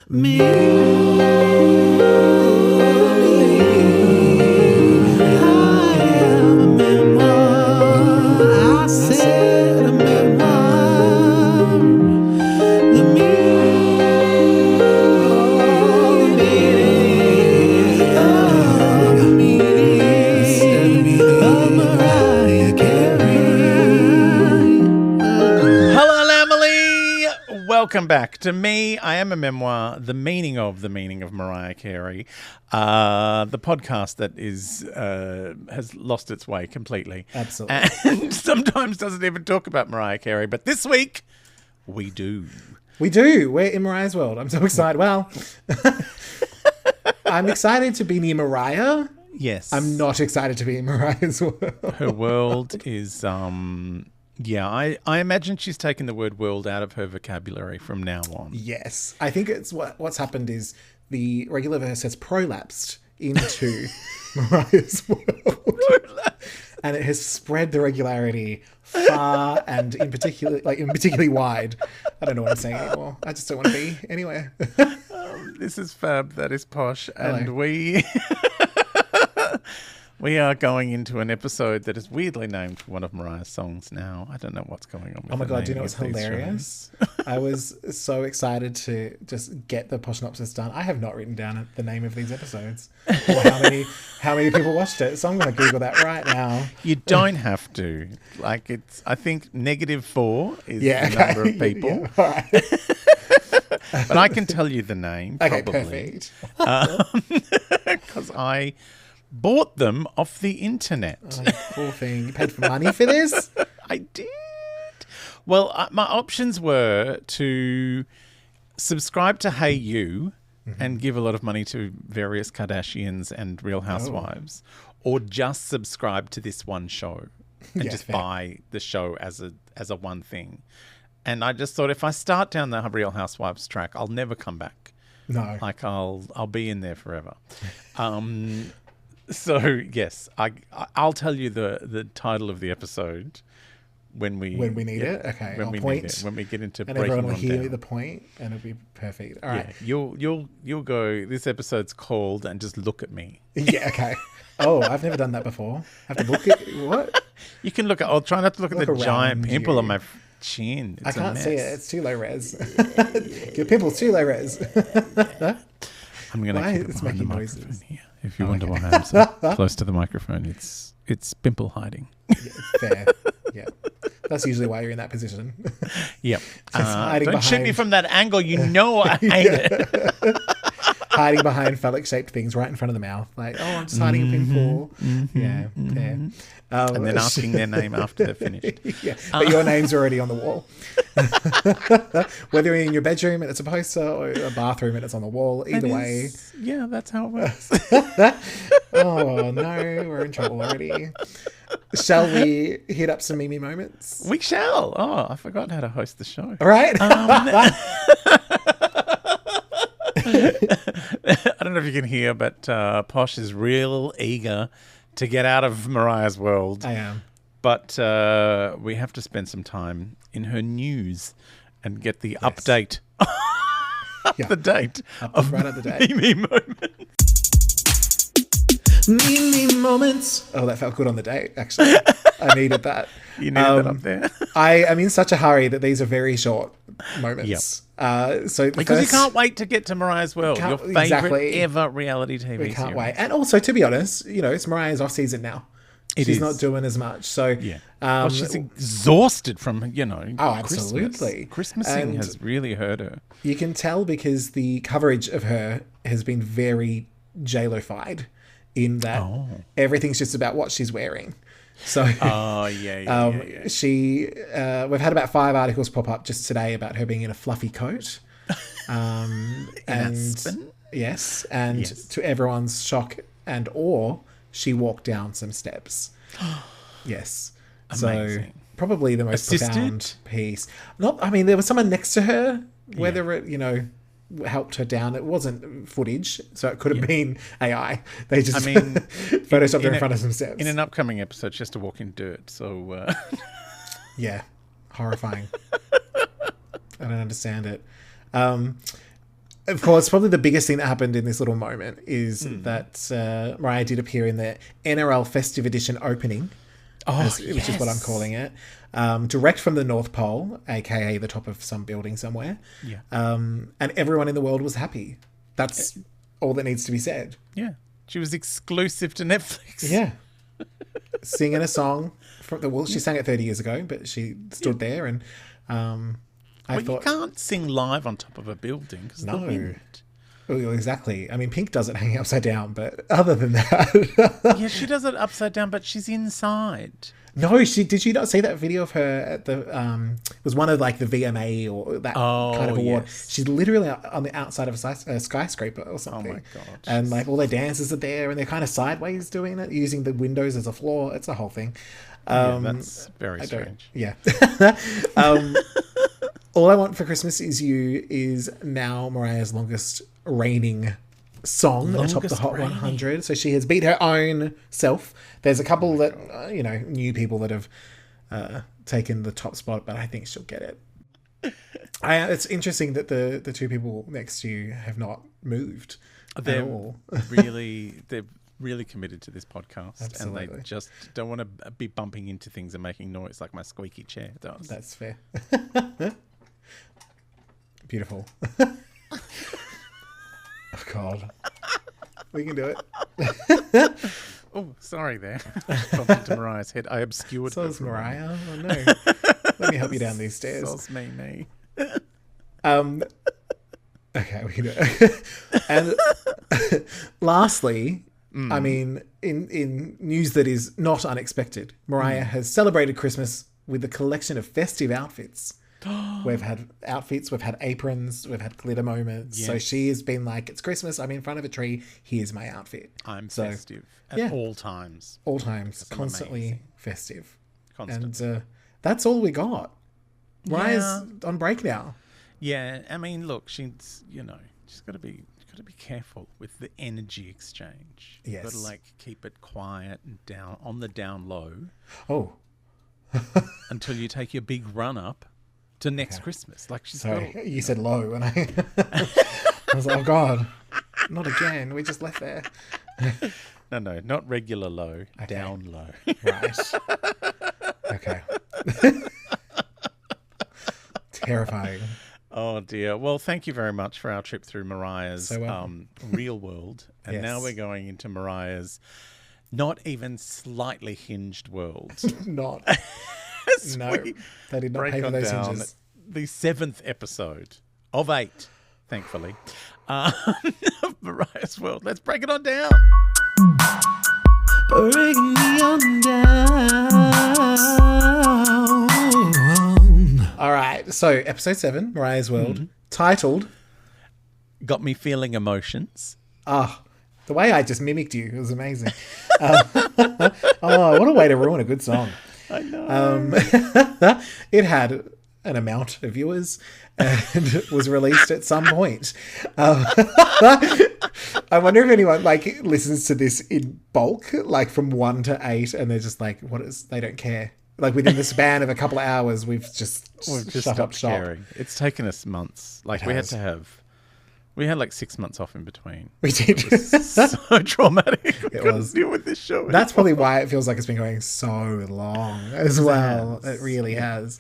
Me. I am a memoir. I said a memoir. The meaning of Mariah Carey. Hello, Emily. Welcome back to Me. I Am a Memoir, the meaning of Mariah Carey, the podcast that has lost its way completely. Absolutely. And sometimes doesn't even talk about Mariah Carey. But this week, we do. We do. We're in Mariah's world. I'm so excited. Well, I'm excited to be near Mariah. Yes. I'm not excited to be in Mariah's world. Her world is... Yeah, I imagine she's taken the word world out of her vocabulary from now on. Yes. I think it's what's happened is the regular verse has prolapsed into Mariah's world. And it has spread the regularity far and particularly wide. I don't know what I'm saying anymore. I just don't want to be anywhere. This is Fab, that is Posh, and Hello. we are going into an episode that is weirdly named for one of Mariah's songs now. I don't know what's going on with Oh my the God, do you know naming what's of these hilarious? shows. I was so excited to just get the Poshnopsis done. I have not written down the name of these episodes or how many people watched it. So I'm going to Google that right now. You don't have to. Like, I think -4 is the number of people. Yeah, all right. But I can tell you the name, Okay, probably. perfect. Because I bought them off the internet. Oh, you poor thing. You paid for money for this? I did. Well, my options were to subscribe to Hey You and give a lot of money to various Kardashians and Real Housewives, or just subscribe to this one show and Yeah, just fair. buy the show as a one thing. And I just thought, if I start down the Real Housewives track, I'll never come back. No. Like I'll be in there forever. So yes, I'll tell you the title of the episode when we need it? Okay, When I'll we point. need it, when we get into And breaking everyone will them hear down. the point and it'll be perfect. All Yeah, right. you'll go. This episode's called "And Just Look at Me." Yeah, okay. Oh, I've never done that before. I have to look at what? You can look at. I'll try not to look at the Look giant around pimple you. on my chin. I It's a can't see it. mess. It's too low res. Your pimple's too low res. I'm going to Why keep it it's behind the making microphone noises? here. If you wonder why I'm so close to the microphone, it's pimple hiding. Yeah, fair. Yeah. That's usually why you're in that position. Yep. hiding Don't shoot me behind- from that angle. You know I hate it. Hiding behind phallic-shaped things right in front of the mouth. Like, oh, I'm just hiding a pimple. Yeah, fair. And then asking their name after they're finished. Yeah, but your name's already on the wall. Whether you're in your bedroom and it's a poster or a bathroom and it's on the wall, either way. Yeah, that's how it works. Oh, no, we're in trouble already. Shall we hit up some Mimi moments? We shall. Oh, I forgot how to host the show. All right. I don't know if you can hear, but Posh is real eager to get out of Mariah's world. I am. But we have to spend some time in her news and get the update. Yeah. The date Right up the date. Mimi moment. Mimi moments. Oh, that felt good on the date, actually. I needed that. You needed that up there. I am in such a hurry that these are very short moments. So Because you can't wait to get to Mariah's world. Your favorite exactly. ever reality TV We can't series. wait. And also, to be honest, it's Mariah's off season now. She's is. not doing as much. So Yeah. Well, she's exhausted from, absolutely. Christmasing And- has really hurt her. you can tell because the coverage of her has been very J-Lo-fied in that everything's just about what she's wearing. So Oh, yeah. she we've had about 5 articles pop up just today about her being in a fluffy coat. And Aspen? yes, and Yes. to everyone's shock and awe, she walked down some steps. Yes. So Amazing. probably the most Assisted? profound piece. There was someone next to her, whether it, helped her down. It wasn't footage, so it could have been AI. They just photoshopped her in front of some steps. In an upcoming episode, she has to walk in dirt. So Yeah, horrifying. I don't understand it. of course, probably the biggest thing that happened in this little moment is that Mariah did appear in the NRL Festive Edition opening, which is what I'm calling it, direct from the North Pole, aka the top of some building somewhere. Yeah. And everyone in the world was happy. That's all that needs to be said. Yeah. She was exclusive to Netflix. Yeah. Singing a song. She sang it 30 years ago, but she stood there and I thought... you can't sing live on top of a building because the wind. Well, exactly. I mean, Pink does it hanging upside down, but other than that... Yeah, she does it upside down, but she's inside. No, did you not see that video of her at the it was one of like the VMA or that kind of award. Yes. She's literally on the outside of a skyscraper or something. Oh my god. And like all their dancers are there and they're kind of sideways doing it, using the windows as a floor. It's a whole thing. That's very strange. Yeah. All I Want for Christmas Is You is now Mariah's longest reigning song atop the Hot 100. So she has beat her own self. There's a couple that, new people that have taken the top spot, but I think she'll get it. It's interesting that the two people next to you have not moved at all. They're really committed to this podcast. Absolutely. And they just don't want to be bumping into things and making noise like my squeaky chair does. That's fair. Beautiful. Oh, God. We can do it. Oh, sorry there. Bumped into Mariah's head. I obscured her. So's Mariah. Oh, no. Let me help you down these stairs. So's me. Okay, we can do it. And lastly, I mean, in news that is not unexpected, Mariah has celebrated Christmas with a collection of festive outfits. We've had outfits, we've had aprons, we've had glitter moments. Yes. So she has been like, it's Christmas, I'm in front of a tree, here's my outfit. I'm festive at all times. All times, constantly festive. Constant. And that's all we got. Mariah's on break now. Yeah, I mean, look, she's got to be careful with the energy exchange. Yes. You've got to keep it quiet and down on the down low. Oh. Until you take your big run up to next Christmas. You said low, and I was like, oh God, not again. We just left there. No, not regular low, down low. Right. Okay. Terrifying. Oh dear. Well, thank you very much for our trip through Mariah's real world. And now we're going into Mariah's not even slightly hinged world. No, they did not pay for those hinges. The 7th episode of 8, thankfully, of Mariah's world. Let's break it on down. Break me on down. All right, so episode 7, Mariah's World, titled Got Me Feeling Emotions. The way I just mimicked you was amazing. What a way to ruin a good song. I know. It had an amount of viewers and was released at some point. I wonder if anyone listens to this in bulk, from 1 to 8, and they're just like, they don't care. Within the span of a couple of hours, we've just shut up shop. Caring. It's taken us months. We had 6 months off in between. We did. It was so traumatic. I couldn't deal with this show anymore. That's probably why it feels like it's been going so long as well. It really has.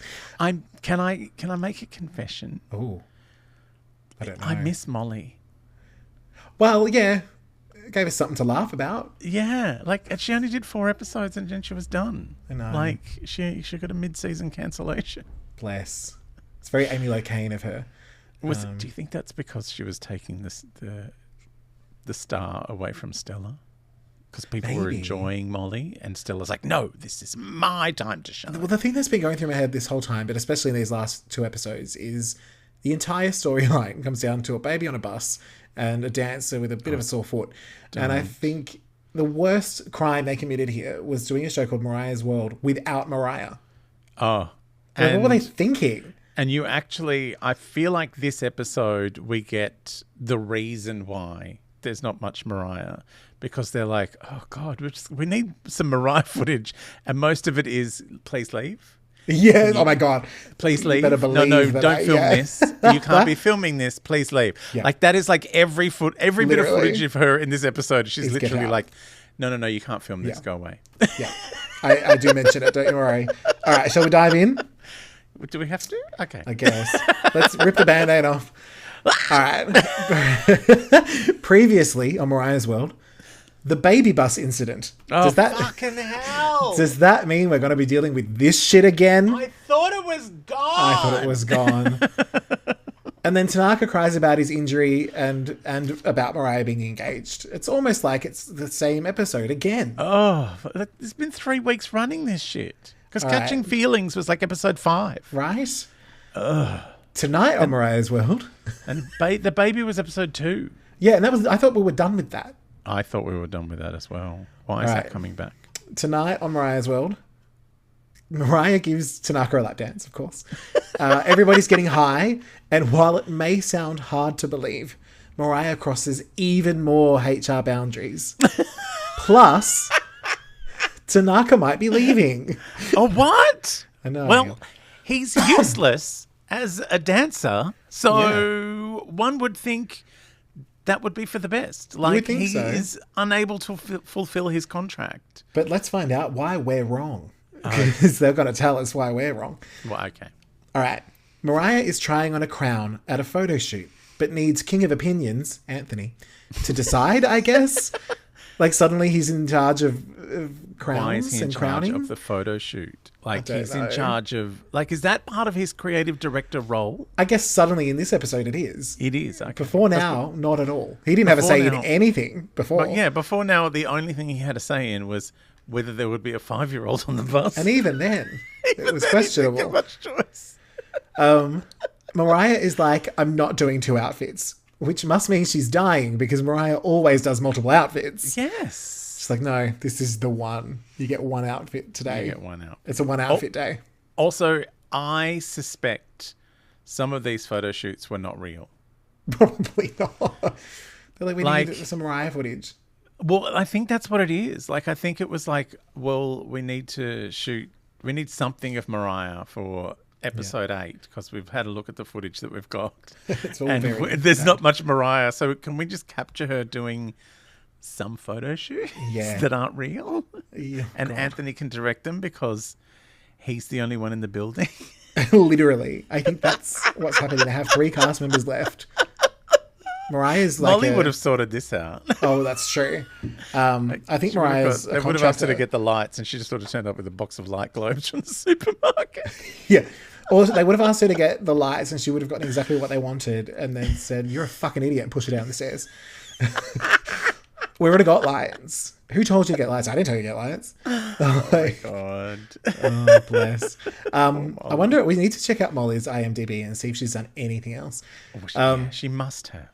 Can I make a confession? Oh, I don't know. I miss Molly. Well, yeah. It gave us something to laugh about. Yeah. She only did 4 episodes and then she was done. I know. She got a mid-season cancellation. Bless. It's very Amy Locane of her. Do you think that's because she was taking the star away from Stella? Because people were enjoying Molly and Stella's like, no, this is my time to shine. Well, the thing that's been going through my head this whole time, but especially in these last 2 episodes, is the entire storyline comes down to a baby on a bus and a dancer with a bit of a sore foot. And I think the worst crime they committed here was doing a show called Mariah's World without Mariah. Oh. What were they thinking? And I feel like this episode we get the reason why there's not much Mariah, because they're like, oh God, we need some Mariah footage. And most of it is, please leave. Yeah. Oh my God. Please You leave. better No, believe that don't film this. You can't be filming this. Please leave. Yeah. Like that is like every bit of Literally. footage of her in this episode. She's Is get literally out. like, no, you can't film this. Yeah. Go away. Yeah. I do mention it. Don't you worry. All right. Shall we dive in? Do we have to? Okay. I guess. Let's rip the Band-Aid off. All right. Previously on Mariah's World, the baby bus incident. Oh, fucking hell. Does that mean we're going to be dealing with this shit again? I thought it was gone. I thought it was gone. And then Tanaka cries about his injury and about Mariah being engaged. It's almost like it's the same episode again. Oh, it's been 3 weeks running this shit. Because Catching Feelings was like episode 5. Right? Tonight on Mariah's World. And the baby was episode 2. Yeah, and I thought we were done with that. I thought we were done with that as well. Why is that coming back? Tonight on Mariah's World, Mariah gives Tanaka a lap dance, of course. Everybody's getting high, and while it may sound hard to believe, Mariah crosses even more HR boundaries. Plus, Tanaka might be leaving. Oh, what? I know. Well, he's useless as a dancer, so one would think that would be for the best. Like, think he so. is unable to fulfill his contract. But let's find out why we're wrong. Because they're going to tell us why we're wrong. Well, okay. All right. Mariah is trying on a crown at a photo shoot, but needs King of Opinions, Anthony, to decide, I guess. Like, suddenly he's in charge of crowns Why is he in and charge crowning. of the photo shoot? Like, don't he's know. in charge of... Like, is that part of his creative director role? I guess suddenly in this episode it is. It is. Okay. Before now, not at all. He didn't have a Before say now- in anything before. But yeah, before now, the only thing he had a say in was whether there would be a 5-year-old on the bus. And even then, it was questionable. He didn't give much choice. Mariah is like, I'm not doing 2 outfits, which must mean she's dying because Mariah always does multiple outfits. Yes. She's like, no, this is the one. You get 1 outfit today. You get 1 out. It's a 1 outfit day. Also, I suspect some of these photo shoots were not real. Probably not. They're like, we Like- need some Mariah footage. Well, I think that's what it is. Like, I think it was like, well, we need something of Mariah for episode 8 because we've had a look at the footage that we've got. It's all And very there's not much Mariah. So can we just capture her doing some photo shoots that aren't real? Yeah, And God. Anthony can direct them because he's the only one in the building. Literally. I think that's what's happening. They have 3 cast members left. Mariah's like Molly would have sorted this out. Oh, that's true. I think She would have Mariah's got- they would have asked her to get the lights, and she just sort of turned up with a box of light globes from the supermarket. Yeah. Or they would have asked her to get the lights and she would have gotten exactly what they wanted and then said, you're a fucking idiot, and push her down the stairs. We already got lights. Who told you to get lights? I didn't tell you to get lights. God. Oh, bless. I wonder, we need to check out Molly's IMDb and see if she's done anything else. She must have.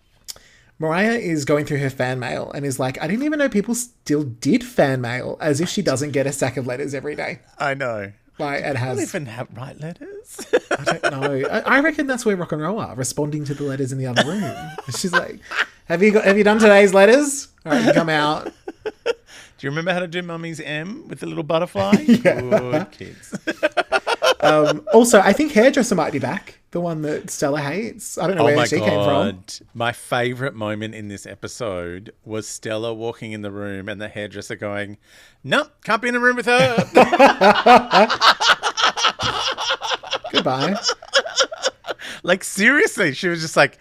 Mariah is going through her fan mail and is like, I didn't even know people still did fan mail, as if she doesn't get a sack of letters every day. I know. Like, it I has. don't even write letters. I don't know. I reckon that's where rock and roll are, responding to the letters in the other room. She's like, have you done today's letters? All right, you come out. Do you remember how to do Mummy's M with the little butterfly? Yeah. Good kids. Also, I think Hairdresser might be back. The one that Stella hates. I don't know where she came from. My favourite moment in this episode was Stella walking in the room and the hairdresser going, nope, can't be in the room with her. Goodbye. Like, seriously, she was just like,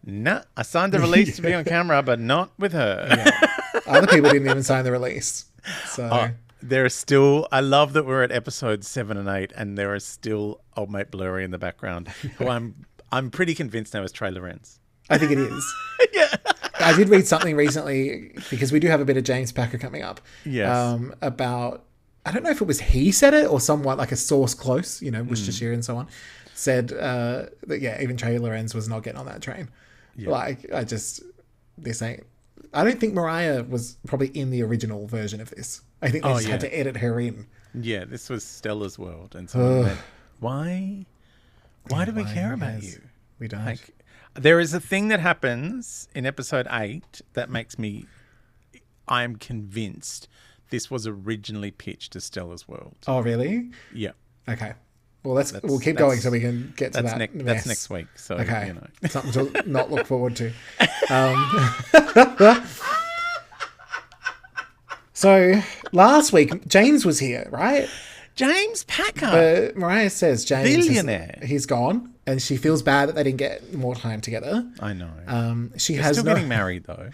nah, I signed the release to be on camera, but not with her. Yeah. Other people didn't even sign the release. So There are still, I love that we're at episode 7 and 8 and there is still old mate Blurry in the background, who I'm pretty convinced now is Trey Lorenz. I think it is. Yeah. I did read something recently, because we do have a bit of James Packer coming up. Yes. About, I don't know if it was he said it or someone, like a source close, Worcestershire and so on, said that, yeah, even Trey Lorenz was not getting on that train. Yeah. Like, I don't think Mariah was probably in the original version of this. I think they just had to edit her in. Yeah, this was Stella's world. And so why do we care about you? We don't. Like, there is a thing that happens in episode 8 that makes me, I'm convinced this was originally pitched as Stella's world. Oh, really? Yeah. Okay. Well, we'll keep going so we can get to that mess. That's next week. So, okay. you know. Something to not look forward to. So, last week, James was here, right? James Packer. But Mariah says James Billionaire. He's gone, and she feels bad that they didn't get more time together. I know. They're still getting married, though.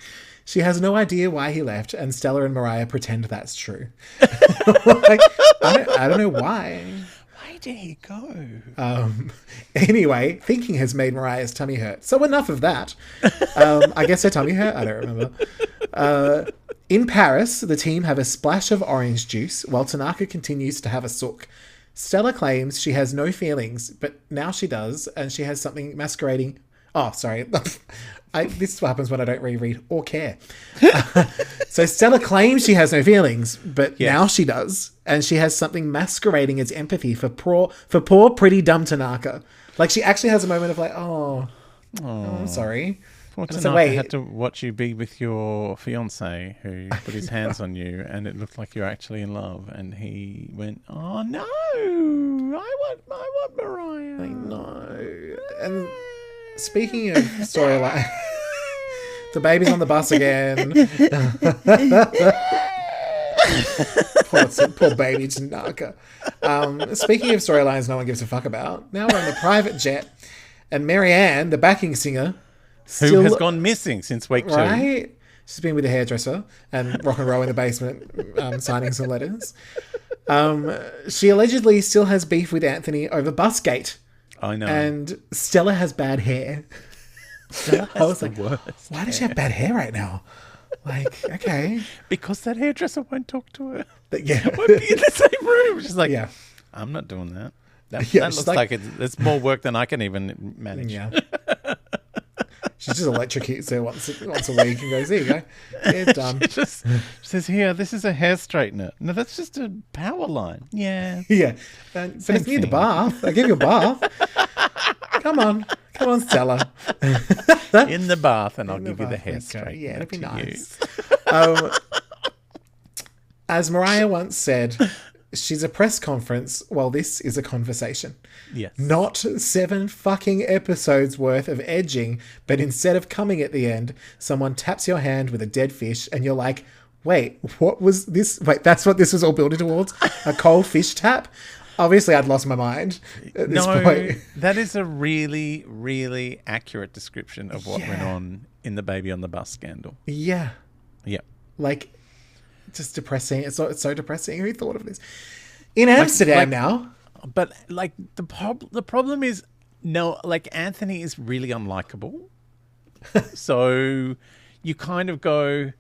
She has no idea why he left, and Stella and Mariah pretend that's true. Like, I don't know why. Why did he go? Anyway, thinking has made Mariah's tummy hurt. So enough of that. I guess her tummy hurt. I don't remember. In Paris, the team have a splash of orange juice, while Tanaka continues to have a sook. Stella claims she has no feelings, but now she does, and she has something masquerading... Oh, sorry. This is what happens when I don't reread or care. So Stella claims she has no feelings, but now she does, and she has something masquerading as empathy for poor, pretty dumb Tanaka. Like, she actually has a moment of like, oh I'm sorry. Poor Tanaka had to watch you be with your fiancé who put his hands on you, and it looked like you're actually in love, and he went, oh no, I want Mariah. I know. And speaking of storyline, the baby's on the bus again. poor baby Tanaka. Speaking of storylines no one gives a fuck about, now we're in the private jet, and Marianne, the backing singer, who has gone missing since week 2. Right? She's been with a hairdresser and rock and roll in the basement, signing some letters. She allegedly still has beef with Anthony over Busgate. I know. And Stella has bad hair. I was like, worst why does she have bad hair right now? Like, okay. Because that hairdresser won't talk to her. Yeah. Won't be in the same room. She's like, yeah. I'm not doing that. That looks like it's more work than I can even manage. Yeah. She just electrocutes her once a week and goes, there you go. Yeah, done. She says, here, this is a hair straightener. No, that's just a power line. Yeah. Yeah. But it's near the bath. I give you a bath. Come on, Stella. In the bath, and I'll give you the hair straightener. Yeah, it'd be nice. As Mariah once said, she's a press conference while this is a conversation. Yes. Not 7 fucking episodes worth of edging, but instead of coming at the end, someone taps your hand with a dead fish and you're like, wait, what was this? Wait, that's what this was all building towards? A cold fish tap? Obviously, I'd lost my mind at this point. That is a really, really accurate description of what went on in the Baby on the Bus scandal. Yeah. Yeah. Like, just depressing. It's so depressing. Who thought of this? In Amsterdam now. But, like, the problem is, no, like, Anthony is really unlikable. So you kind of go,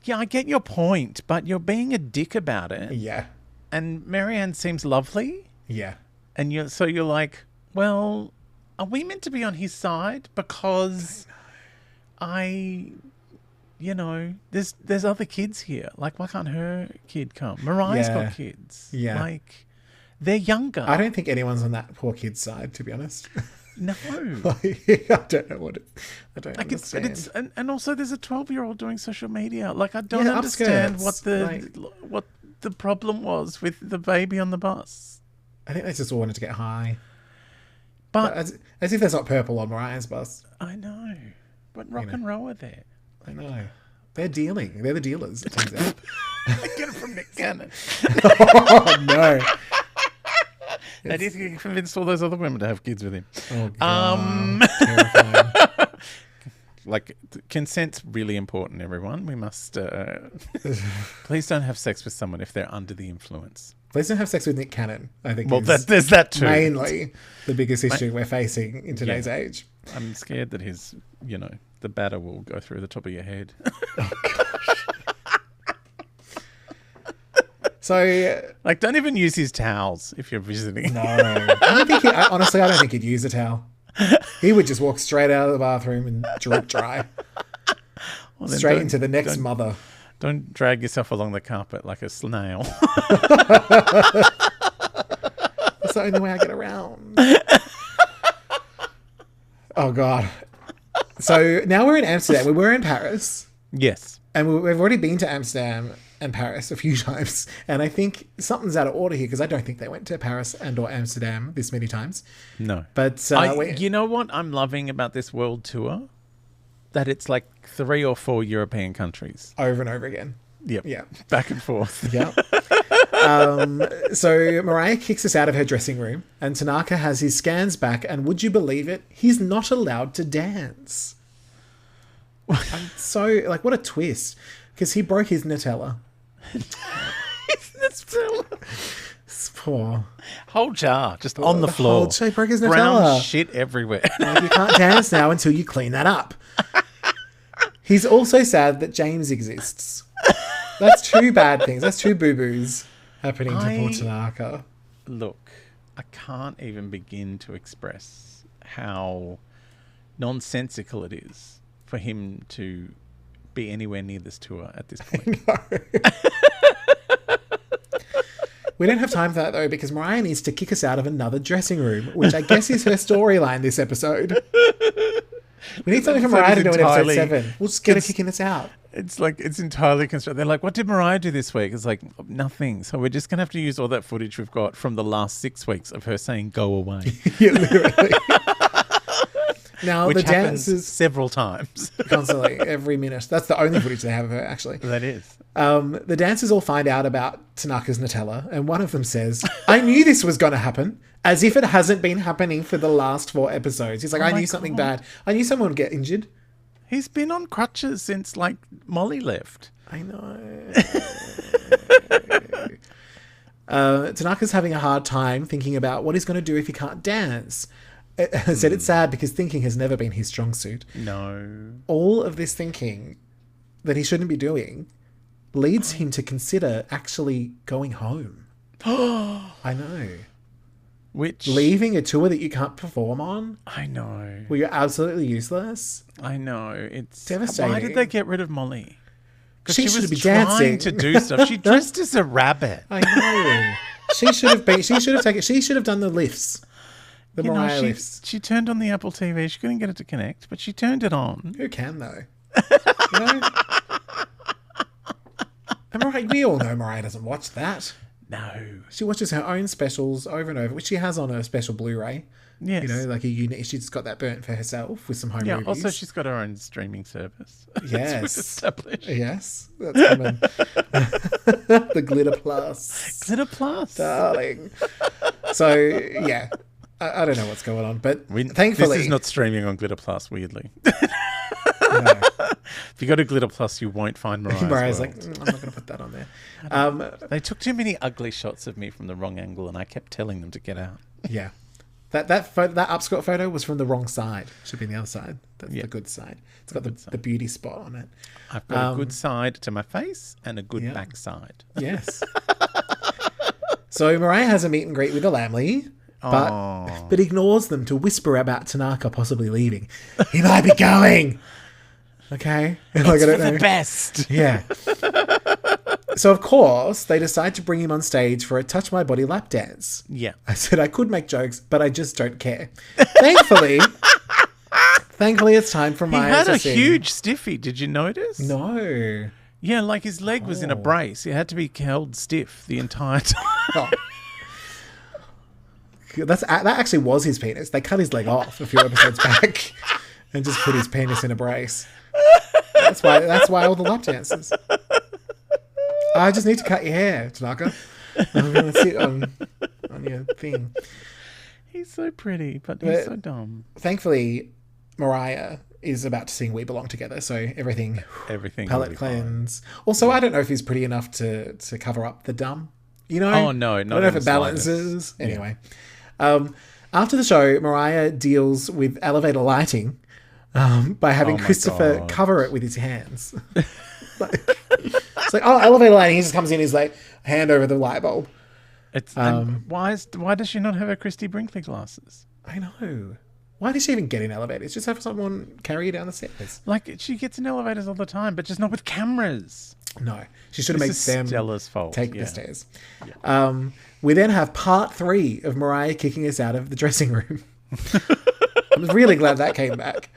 yeah, I get your point, but you're being a dick about it. Yeah. And Marianne seems lovely. Yeah. And you're like, well, are we meant to be on his side? Because there's other kids here. Like, why can't her kid come? Mariah's got kids. Yeah. Like, they're younger. I don't think anyone's on that poor kid's side, to be honest. No. I don't know I don't understand. And also there's a 12-year-old doing social media. Like, I don't understand what the problem was with the baby on the bus. I think they just all wanted to get high. But as if there's not purple on Mariah's bus. I know. But rock and roll are there. I know. They're dealing. They're the dealers, it turns out. I get it from Nick Cannon. Oh, no. And he convinced all those other women to have kids with him. Oh, God. Terrifying. Like, consent's really important, everyone. We must... please don't have sex with someone if they're under the influence. Please don't have sex with Nick Cannon, I think. Well, there's that too. Mainly the biggest issue we're facing in today's age. I'm scared that his, the batter will go through the top of your head. Oh, gosh. So... Like, don't even use his towels if you're visiting. No. Honestly, I don't think he'd use a towel. He would just walk straight out of the bathroom and drip dry. Well, straight into the next mother. Don't drag yourself along the carpet like a snail. That's the only way I get around. Oh, God. So now we're in Amsterdam. We were in Paris. Yes. And we've already been to Amsterdam and Paris a few times, and I think something's out of order here because I don't think they went to Paris and or Amsterdam this many times. No. But you know what I'm loving about this world tour? That it's like 3 or 4 European countries. Over and over again. Yep. Yeah. Back and forth. Yeah. So Mariah kicks us out of her dressing room, and Tanaka has his scans back, and would you believe it? He's not allowed to dance. I'm so, like, what a twist. Because he broke his Nutella. It's poor. Whole jar, just on the floor. He broke his Nutella. Brown shit everywhere. Like, you can't dance now until you clean that up. He's also sad that James exists. That's two bad things. That's two boo-boos happening to poor Tanaka. Look, I can't even begin to express how nonsensical it is for him to be anywhere near this tour at this point. We don't have time for that, though, because Mariah needs to kick us out of another dressing room, which I guess is her storyline this episode. We need something for Mariah to do in episode 7. We'll just get her kicking us out. It's like, it's entirely constructed. They're like, what did Mariah do this week? It's like, nothing. So we're just going to have to use all that footage we've got from the last 6 weeks of her saying, go away. Yeah, literally. Now, which the happens dancers... several times. Constantly, every minute. That's the only footage they have of her, actually. That is. The dancers all find out about Tanaka's Nutella, and one of them says, I knew this was going to happen, as if it hasn't been happening for the last 4 episodes. He's like, I knew something bad. I knew someone would get injured. He's been on crutches since, like, Molly left. I know. Tanaka's having a hard time thinking about what he's going to do if he can't dance. I said it's sad because thinking has never been his strong suit. No. All of this thinking that he shouldn't be doing leads him to consider actually going home. I know. Which... Leaving a tour that you can't perform on? I know. Where you're absolutely useless? I know. It's devastating. Why did they get rid of Molly? Because she was be trying dancing to do stuff. She dressed as a rabbit. I know. She should have done the lifts. The Mariah lifts. She turned on the Apple TV. She couldn't get it to connect, but she turned it on. Who can, though? You know? And Mariah, we all know Mariah doesn't watch that. No. She watches her own specials over and over, which she has on a special Blu-ray. Yes. You know, like a unit. She's got that burnt for herself with some home movies. Yeah, also she's got her own streaming service. Yes. It's established. Yes. That's coming. The Glitter Plus. Glitter Plus. Darling. So, yeah. I don't know what's going on, but thankfully... This is not streaming on Glitter Plus, weirdly. No. If you go to Glitter Plus, you won't find Mariah's like, I'm not going to put that on there. They took too many ugly shots of me from the wrong angle, and I kept telling them to get out. Yeah. That upscot photo was from the wrong side. Should be on the other side. That's the good side. It's got the beauty spot on it. I've got a good side to my face and a good back side. Yes. So Mariah has a meet and greet with the Lamley, but ignores them to whisper about Tanaka possibly leaving. He might be going. Okay. It's like, I don't know. The best. Yeah. So, of course, they decide to bring him on stage for a Touch My Body lap dance. Yeah. I said I could make jokes, but I just don't care. Thankfully, it's time for Mariah to sing. He had a huge stiffy. Did you notice? No. Yeah, like his leg was in a brace. He had to be held stiff the entire time. Oh. That actually was his penis. They cut his leg off a few episodes back and just put his penis in a brace. That's why all the lap dances. I just need to cut your hair, Tanaka. I'm going to sit on your thing. He's so pretty, but he's so dumb. Thankfully, Mariah is about to sing We Belong Together, so everything palette cleanse. Also, I don't know if he's pretty enough to cover up the dumb. You know? Oh, no. I don't know if it balances. Anyway. After the show, Mariah deals with elevator lighting by having Christopher cover it with his hands. It's like, elevator lighting. He just comes in, he's like, hand over the light bulb. Why does she not have her Christy Brinkley glasses? I know. Why did she even get in elevators? Just have someone carry her down the stairs. Like, she gets in elevators all the time, but just not with cameras. No. She should have made them Stella's fault. Take the stairs. Yeah. We then have part 3 of Mariah kicking us out of the dressing room. I'm really glad that came back.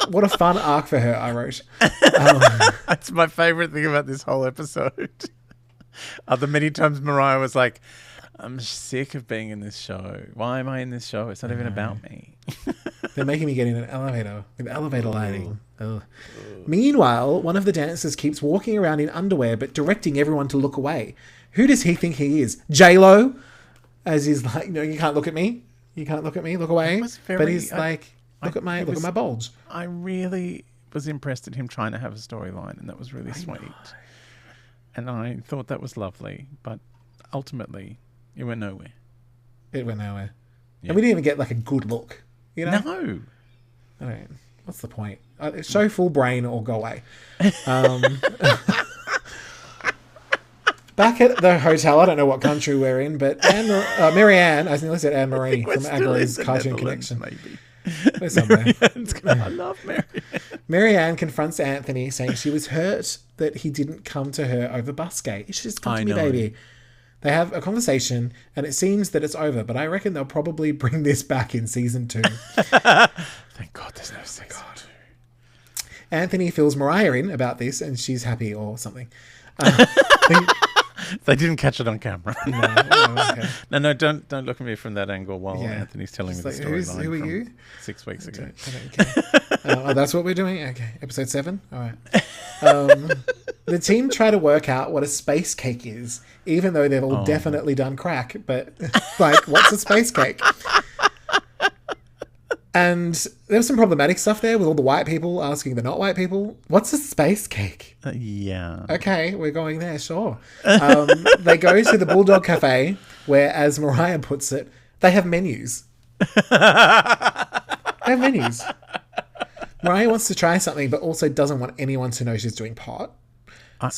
What a fun arc for her, I wrote. That's my favourite thing about this whole episode. The many times Mariah was like, I'm sick of being in this show. Why am I in this show? It's not even about me. They're making me get in an elevator. With elevator lighting. Ugh. Meanwhile, one of the dancers keeps walking around in underwear but directing everyone to look away. Who does he think he is? J-Lo? As he's like, no, you can't look at me. You can't look at me. Look away. But he's like, look at my bulge. I really was impressed at him trying to have a storyline, and that was really sweet. And I thought that was lovely, but ultimately, it went nowhere. It went nowhere. Yeah. And we didn't even get like a good look. You know? No. I mean, what's the point? Show full brain or go away. Back at the hotel, I don't know what country we're in, but Marianne, I nearly said Anne-Marie from Aggre's Cartoon Connection. Maybe. We're somewhere. I love Marianne. Marianne confronts Anthony, saying she was hurt that he didn't come to her over Busgate. You should just come to me, baby. They have a conversation, and it seems that it's over, but I reckon they'll probably bring this back in season 2. Thank God there's no season 2. Anthony fills Mariah in about this, and she's happy or something. They didn't catch it on camera. Okay. No, don't look at me from that angle while Anthony's telling me the storyline. Who are you? 6 weeks ago. Okay. That's what we're doing? Okay. Episode 7? All right. The team try to work out what a space cake is, even though they've all definitely done crack. But, like, what's a space cake? And there's some problematic stuff there with all the white people asking the not white people, what's a space cake? Yeah. Okay, we're going there, sure. They go to the Bulldog Cafe, where, as Mariah puts it, they have menus. Mariah wants to try something, but also doesn't want anyone to know she's doing pot.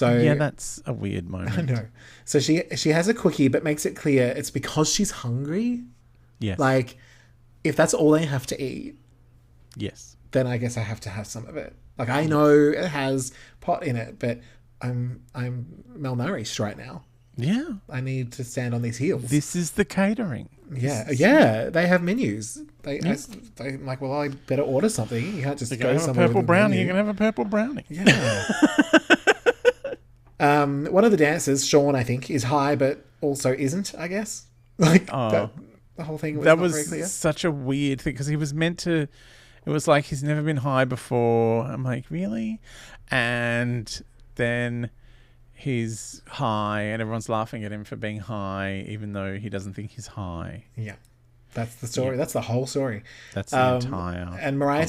Yeah, that's a weird moment. I know. So she has a cookie, but makes it clear it's because she's hungry. Yes. Like, if that's all they have to eat, yes, then I guess I have to have some of it. Like, I know it has pot in it, but I'm malnourished right now. Yeah. I need to stand on these heels. This is the catering. Yeah. They have menus. I'm like, well, I better order something. You can't just go somewhere. Purple brownie. You can have a purple brownie. Yeah. One of the dancers, Sean, I think, is high, but also isn't, I guess. Like, the whole thing was that not was very clear. Such a weird thing, because he was meant to. It was like he's never been high before. I'm like, really? And then he's high, and everyone's laughing at him for being high, even though he doesn't think he's high. Yeah, that's the story. Yeah. That's the whole story. That's the entire. And Mariah,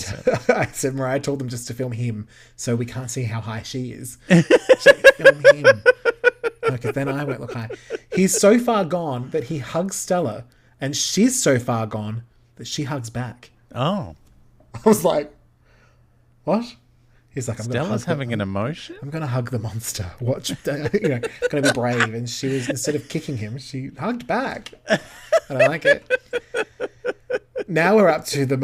I said Mariah told them just to film him, so we can't see how high she is. Film him. Okay, then I won't look high. He's so far gone that he hugs Stella. And she's so far gone that she hugs back. Oh. I was like, what? He's like, Stella's having an emotion? I'm going to hug the monster. Watch, going to be brave. And she was, instead of kicking him, she hugged back. And I like it. Now we're up to the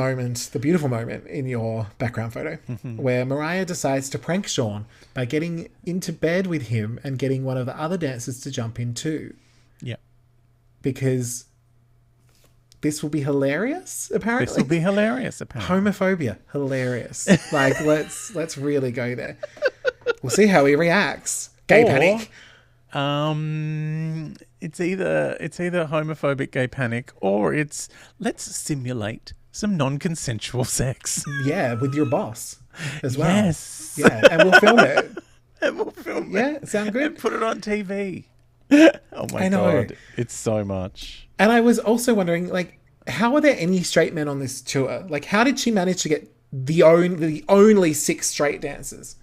beautiful moment in your background photo, where Mariah decides to prank Sean by getting into bed with him and getting one of the other dancers to jump in too. Yeah. Because this will be hilarious, apparently. Homophobia, hilarious. Like, let's really go there. We'll see how he reacts. Gay panic. It's either homophobic gay panic, or it's let's simulate some non-consensual sex. Yeah, with your boss as well. Yes. Yeah, and we'll film it. Yeah, sound good? And put it on TV. Oh my God. It's so much. And I was also wondering, like, how are there any straight men on this tour? Like, how did she manage to get the only 6 straight dancers?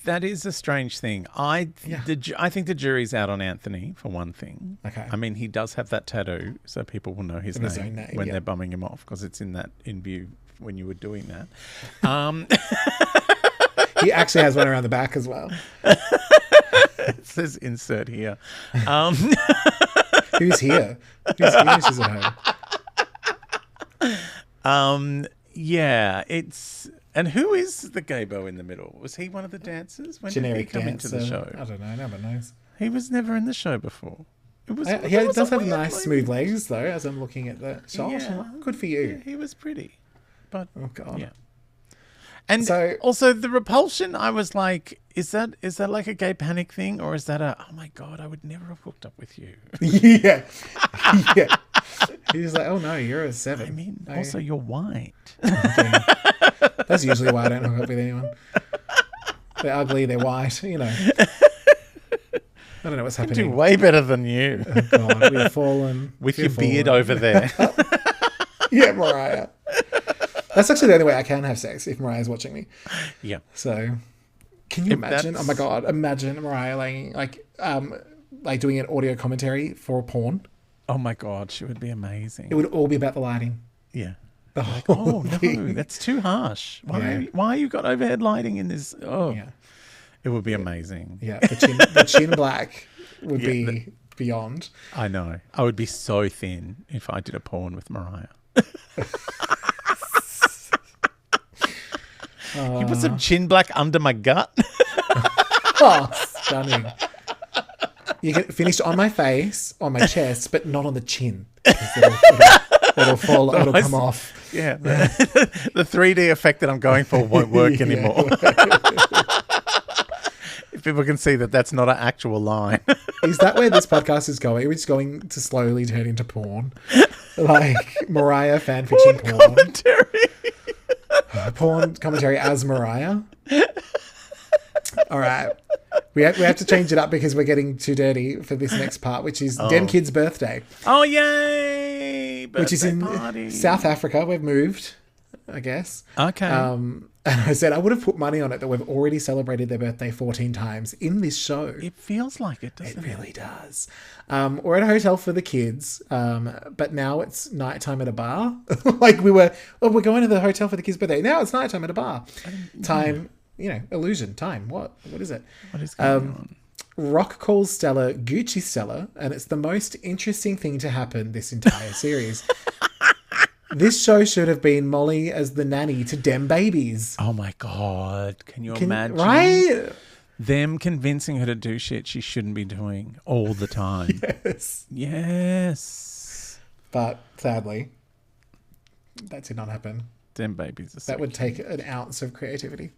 That is a strange thing. I think the jury's out on Anthony, for one thing. Okay. I mean, he does have that tattoo, so people will know his name when they're bumming him off, because it's in view when you were doing that. He actually has one around the back as well. It says insert here. Who's here? Who's here? She's at home. Yeah, it's... And who is the gaybo in the middle? Was he one of the dancers? When Generic did he come dancer. into the show? I don't know. Nobody knows. He was never in the show before. He does have nice, smooth legs, though, as I'm looking at the shot. Yeah. Good for you. Yeah, he was pretty. But, Oh, God. yeah. And also the repulsion, I was like, is that like a gay panic thing? Or is that oh my God, I would never have hooked up with you? Yeah. Yeah. He's like, oh no, you're a 7. I mean, also you're white. Okay. That's usually why I don't hook up with anyone. They're ugly, they're white, you know. I don't know what's happening. Do way better than you. Oh God, we have fallen. With your beard over there. Yeah, Mariah. That's actually the only way I can have sex if Mariah's watching me. Yeah. So, can you imagine? Oh my God, imagine Mariah like doing an audio commentary for porn. Oh my God, she would be amazing. It would all be about the lighting. Yeah. The Like, whole oh no, thing. that's too harsh. Why you got overhead lighting in this? Oh, Yeah. It would be amazing. Yeah, the chin black would be beyond. I know. I would be so thin if I did a porn with Mariah. You put some chin black under my gut. Oh, stunning. You get it finished on my face, on my chest, but not on the chin. It'll fall, it'll come off. Yeah. The 3D effect that I'm going for won't work anymore. If people can see that that's not an actual line. Is that where this podcast is going? It's going to slowly turn into porn. Like Mariah fanfiction porn. Commentary. Porn commentary as Mariah. All right. We have to change it up because we're getting too dirty for this next part, which is Dem Kid's birthday. Oh, yay! Which is in party. South Africa. We've moved, I guess. Okay. And I said I would have put money on it that we've already celebrated their birthday 14 times in this show. It feels like it, doesn't It really does. We're at a hotel for the kids, but now it's nighttime at a bar. Like we're going to the hotel for the kids' birthday. Now it's nighttime at a bar. Time, illusion, time. What is it? What is going on? Rock calls Stella Gucci Stella, and it's the most interesting thing to happen this entire series. This show should have been Molly as the nanny to Dem babies. Oh my God. Can you imagine? Right? Them convincing her to do shit she shouldn't be doing all the time. Yes. Yes. But sadly, that did not happen. Them babies are so That would take an ounce of creativity.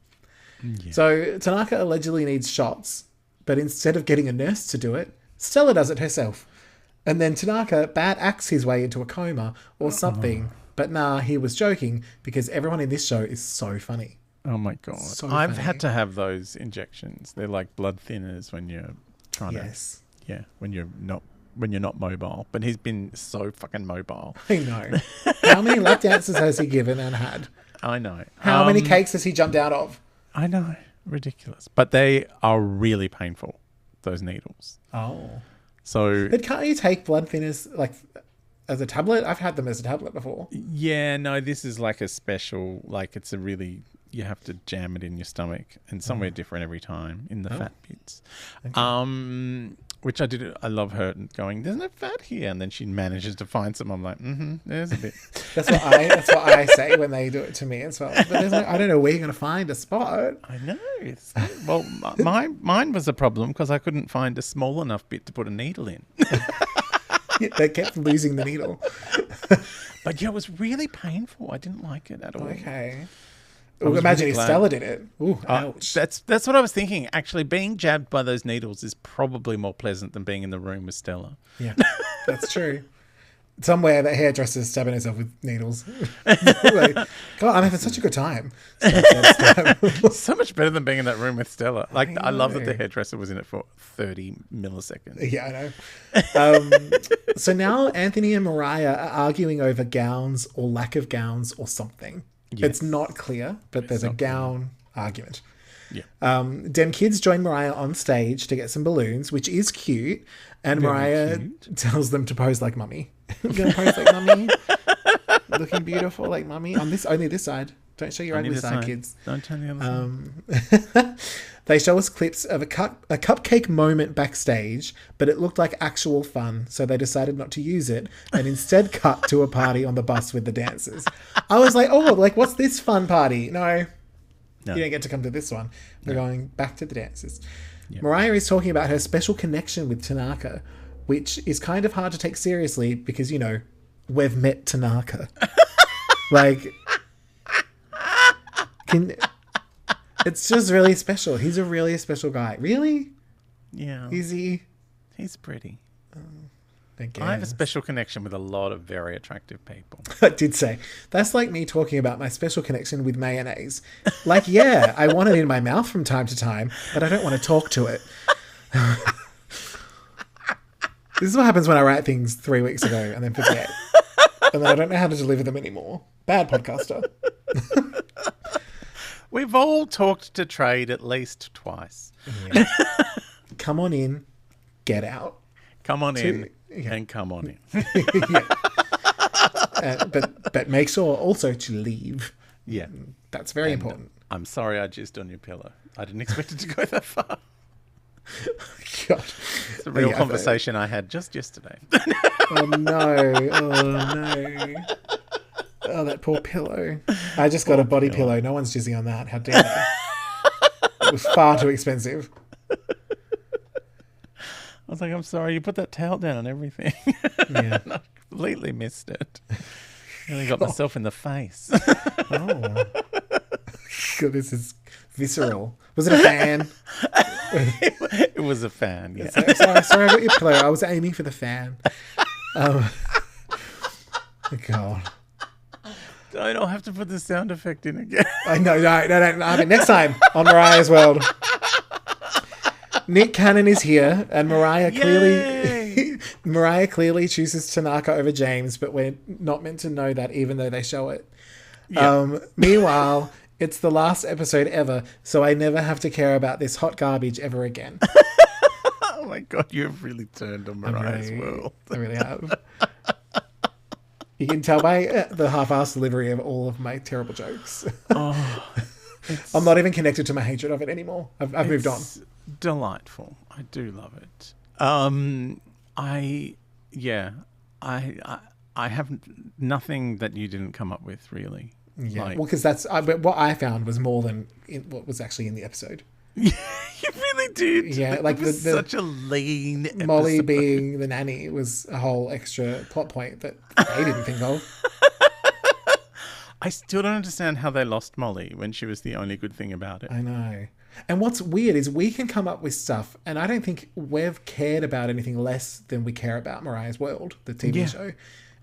Yeah. So Tanaka allegedly needs shots, but instead of getting a nurse to do it, Stella does it herself. And then Tanaka bad acts his way into a coma or something. But nah, he was joking because everyone in this show is so funny. Oh my God. So I've funny. had to have those injections. They're like blood thinners when you're trying Yes. to, when you're not mobile. But he's been so fucking mobile. I know. How many lap dances has he given and had? I know. How many cakes has he jumped out of? I know. Ridiculous. But they are really painful, those needles. Oh. So, But can't you take blood thinners like as a tablet? I've had them as a tablet before. yeah, no, this is like a special, like it's a really, you have to jam it in your stomach and somewhere different every time in the fat bits. Okay. Which I love her going, there's no fat here. And then she manages to find some. I'm like, there's a bit. That's what I say when they do it to me as well. But there's I don't know where you're going to find a spot. I know. Well, mine was a problem because I couldn't find a small enough bit to put a needle in. They kept losing the needle. But yeah, it was really painful. I didn't like it at all. Okay. was Imagine really if glad. Stella did it. Ooh, ouch. That's what I was thinking. Actually, being jabbed by those needles is probably more pleasant than being in the room with Stella. Yeah, that's true. Somewhere that hairdresser's stabbing herself with needles. Like, God, I'm having such a good time. So much better than being in that room with Stella. Like, I love that the know. hairdresser was in it for 30 milliseconds. Yeah, I know. So now Anthony and Mariah are arguing over gowns or lack of gowns or something. Yes. It's not clear, but there's a gown argument. Yeah. Dem kids join Mariah on stage to get some balloons, which is cute. And Very Mariah cute. tells them to pose like mummy. I'm going to pose like mummy. Looking beautiful like mummy. On only this side. Don't show your ugly side, kids. Don't turn the other side. They show us clips of a cupcake moment backstage, but it looked like actual fun, so they decided not to use it and instead cut to a party on the bus with the dancers. I was like, oh, like, what's this fun party? No. You don't get to come to this one. We're going back to the dancers. Yep. Mariah is talking about her special connection with Tanaka, which is kind of hard to take seriously because, you know, we've met Tanaka. Like, it's just really special. He's a really special guy. Really? Yeah. Is he? He's pretty. I I have a special connection with a lot of very attractive people. I did say. That's like me talking about my special connection with mayonnaise. Like, yeah, I want it in my mouth from time to time, but I don't want to talk to it. This is what happens when I write things 3 weeks ago and then forget. And then I don't know how to deliver them anymore. Bad podcaster. We've all talked to trade at least twice. Yeah. Come on in, get out. Come on in and come on in. But make sure also to leave. Yeah. That's very important. I'm sorry I jizzed on your pillow. I didn't expect it to go that far. God. It's a real conversation I had just yesterday. Oh no. Oh no. Oh, that poor pillow. I just got a body pillow. No one's jizzing on that. How dare they? It was far too expensive. I was like, I'm sorry, you put that towel down and everything. Yeah. I completely missed it. Nearly got myself in the face. Oh. God, this is visceral. Was it a fan? It was a fan, yeah. Sorry, I got your pillow. I was aiming for the fan. God. I'll have to put the sound effect in again. I know, no. I mean, next time on Mariah's World. Nick Cannon is here, and Mariah clearly chooses Tanaka over James, but we're not meant to know that, even though they show it. Yeah. Meanwhile, it's the last episode ever, so I never have to care about this hot garbage ever again. Oh my God, you've really turned on Mariah's World. I really have. You can tell by the half-assed delivery of all of my terrible jokes. Oh, I'm not even connected to my hatred of it anymore. I've moved on. Delightful. I do love it. I have nothing that you didn't come up with, really. Yeah, well, because what I found was more than what was actually in the episode. You really did. Yeah, like the such a lean episode. Molly being the nanny was a whole extra plot point that they didn't think of. I still don't understand how they lost Molly when she was the only good thing about it. I know. And what's weird is we can come up with stuff, and I don't think we've cared about anything less than we care about Mariah's World, the TV show.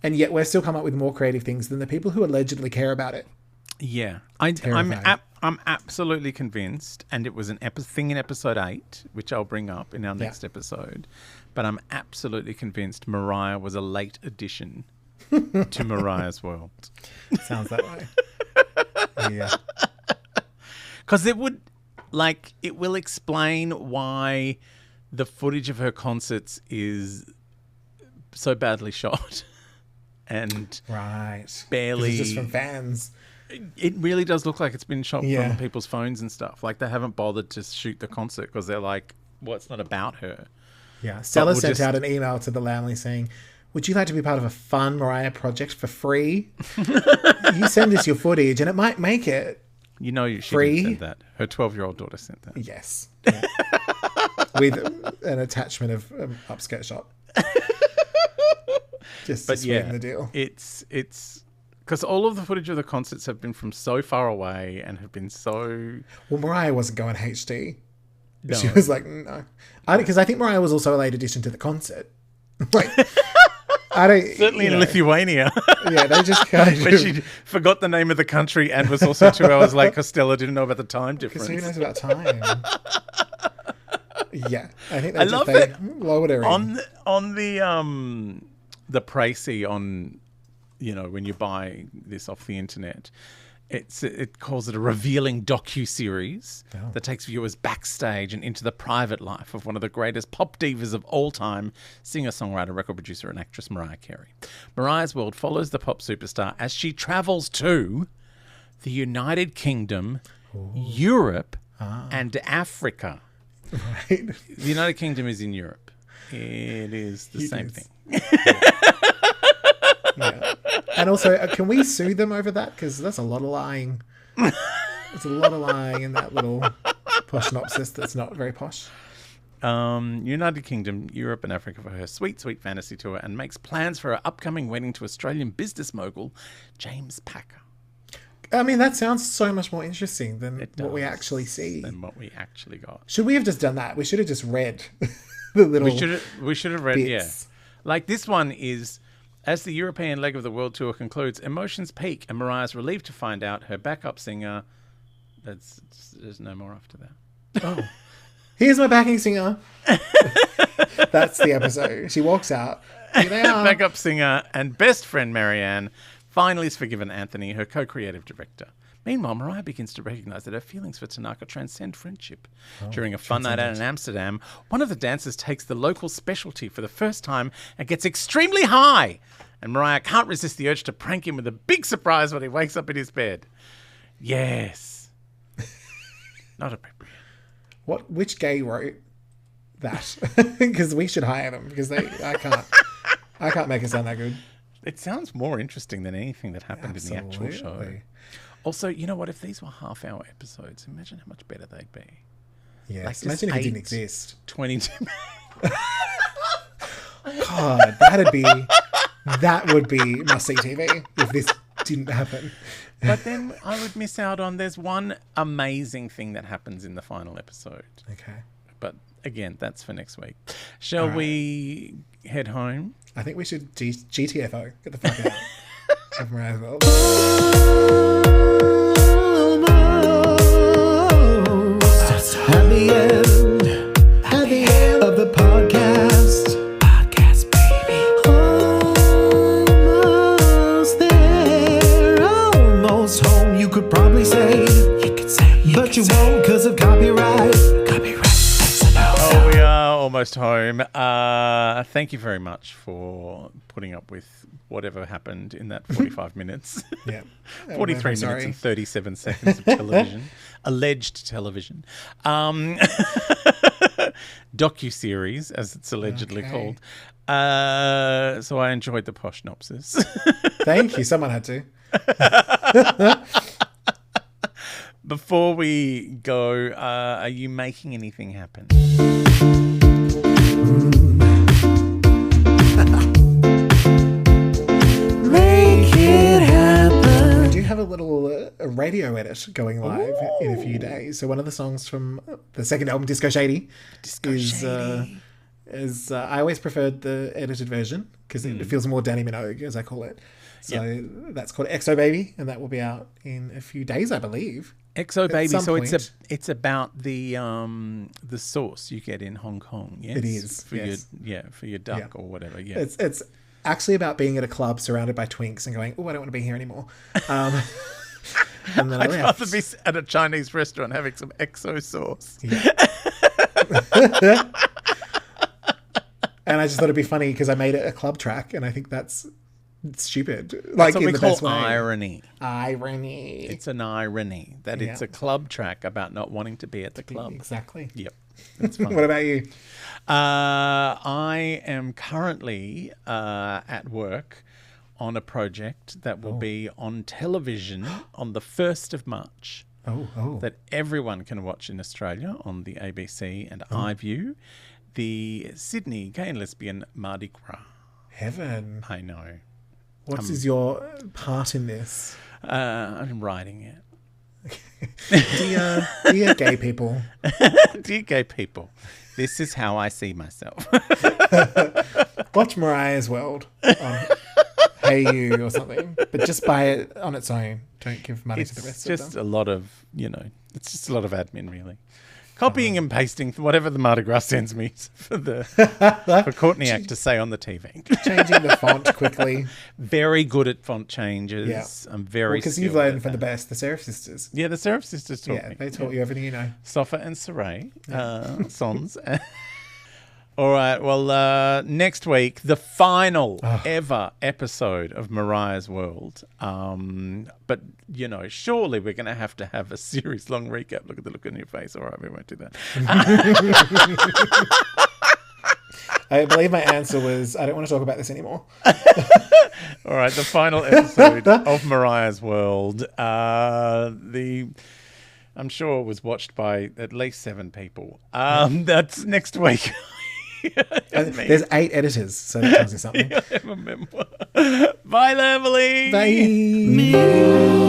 And yet we've still come up with more creative things than the people who allegedly care about it. Yeah. I'm absolutely convinced, and it was an thing in episode 8, which I'll bring up in our next episode, but I'm absolutely convinced Mariah was a late addition to Mariah's World. Sounds that way. Yeah. Because it will explain why the footage of her concerts is so badly shot and barely... It's just from fans. It really does look like it's been shot from people's phones and stuff. Like, they haven't bothered to shoot the concert because they're like, well, it's not about her. Yeah. Stella sent out an email to the Lamley saying, would you like to be part of a fun Mariah project for free? You send us your footage and it might make it. You know she free. Sent that. Her 12-year-old daughter sent that. Yes. Yeah. With an attachment of upskirt shot. Just to sweeten the deal. It's because all of the footage of the concerts have been from so far away and have been so... Well, Mariah wasn't going HD. No. She was like, no. Because I think Mariah was also a late addition to the concert. Like, I don't... Certainly in Lithuania. Yeah, they just kind of... When she forgot the name of the country and was also 2 hours late because Stella didn't know about the time difference. Because who knows about time? Yeah, I think I love it. Lowered her on the pricey on, when you buy this off the internet, it calls it a revealing docu-series that takes viewers backstage and into the private life of one of the greatest pop divas of all time, singer-songwriter, record producer and actress Mariah Carey. Mariah's World follows the pop superstar as she travels to the United Kingdom, Europe, and Africa. Right. The United Kingdom is in Europe. It is the same thing. Yeah. And also, can we sue them over that? Because that's a lot of lying. There's a lot of lying in that little posh synopsis that's not very posh. United Kingdom, Europe and Africa for her sweet, sweet fantasy tour and makes plans for her upcoming wedding to Australian business mogul James Packer. I mean, that sounds so much more interesting than It what we does, actually see. Than what we actually got. Should we have just done that? We should have just read the little We should have read, bits. yeah. Like this one is, as the European leg of the world tour concludes, emotions peak and Mariah's relieved to find out her backup singer, there's no more after that. Oh. Here's my backing singer. That's the episode. She walks out. Here they are. Backup singer and best friend Marianne finally has forgiven Anthony, her co-creative director. Meanwhile, Mariah begins to recognise that her feelings for Tanaka transcend friendship. During a fun night out in Amsterdam, one of the dancers takes the local specialty for the first time and gets extremely high. And Mariah can't resist the urge to prank him with a big surprise when he wakes up in his bed. Yes. Not appropriate. Which gay wrote that? Because we should hire them. Because I can't make it sound that good. It sounds more interesting than anything that happened in the actual show. Also, you know what? If these were half-hour episodes, imagine how much better they'd be. Yes. Like Imagine if it didn't exist. 22 God, that would be must-see TV if this didn't happen. But then I would miss out on, there's one amazing thing that happens in the final episode. Okay. But again, that's for next week. Shall we head home? I think we should GTFO. Get the fuck out of Mariah's World. At the end of the podcast. Podcast, baby. Almost there. Almost home, you could probably say. You could say. But you won't because of copyright. Oh, we are almost home. Thank you very much for putting up with whatever happened in that 45 minutes. Yeah. 43 minutes and 37 seconds of television. Alleged television. Docu-series, as it's allegedly called. So I enjoyed the Posh Nopsis. Thank you. Someone had to. Before we go, are you making anything happen? Make it happen. We do have a little radio edit going live in a few days. So one of the songs from the second album, Disco Shady, is I always preferred the edited version because it feels more Danny Minogue, as I call it. So that's called XO Baby, and that will be out in a few days, I believe. XO Baby. So it's about the sauce you get in Hong Kong. Yes, it is for your duck or whatever. Yeah, it's actually about being at a club surrounded by twinks and going, oh, I don't want to be here anymore. And then I'd rather be at a Chinese restaurant having some XO sauce. Yeah. And I just thought it'd be funny because I made it a club track, and I think that's stupid. Like, that's what in we the call best way. Irony. Irony. It's an irony that it's a club track about not wanting to be at the club. Exactly. Yep. It's fun. What about you? I am currently at work on a project that will be on television on the 1st of March. That everyone can watch in Australia on the ABC and iView. The Sydney Gay and Lesbian Mardi Gras. Heaven. I know. What is your part in this? I'm writing it. Dear gay people. Dear gay people, this is how I see myself. Watch Mariah's World on Hey You or something, but just buy it on its own. Don't give money to the rest of them. It's just a lot of, it's just a lot of admin, really. Copying and pasting whatever the Mardi Gras sends me for Courtney to say on the TV. Changing the font quickly. Very good at font changes. Yeah. I'm very because you've learned from the best, the Seraph Sisters. Yeah, the Seraph Sisters taught me. Yeah, they taught you everything you know. Safa and Saray, Sons. All right, well, next week, the final ever episode of Mariah's World. But, surely we're going to have a series-long recap. Look at the look on your face. All right, we won't do that. I believe my answer was, I don't want to talk about this anymore. All right, the final episode of Mariah's World. I'm sure it was watched by at least 7 people. That's next week. There's 8 editors, so that tells you something. I have a memoir. Bye, Leveling. Bye.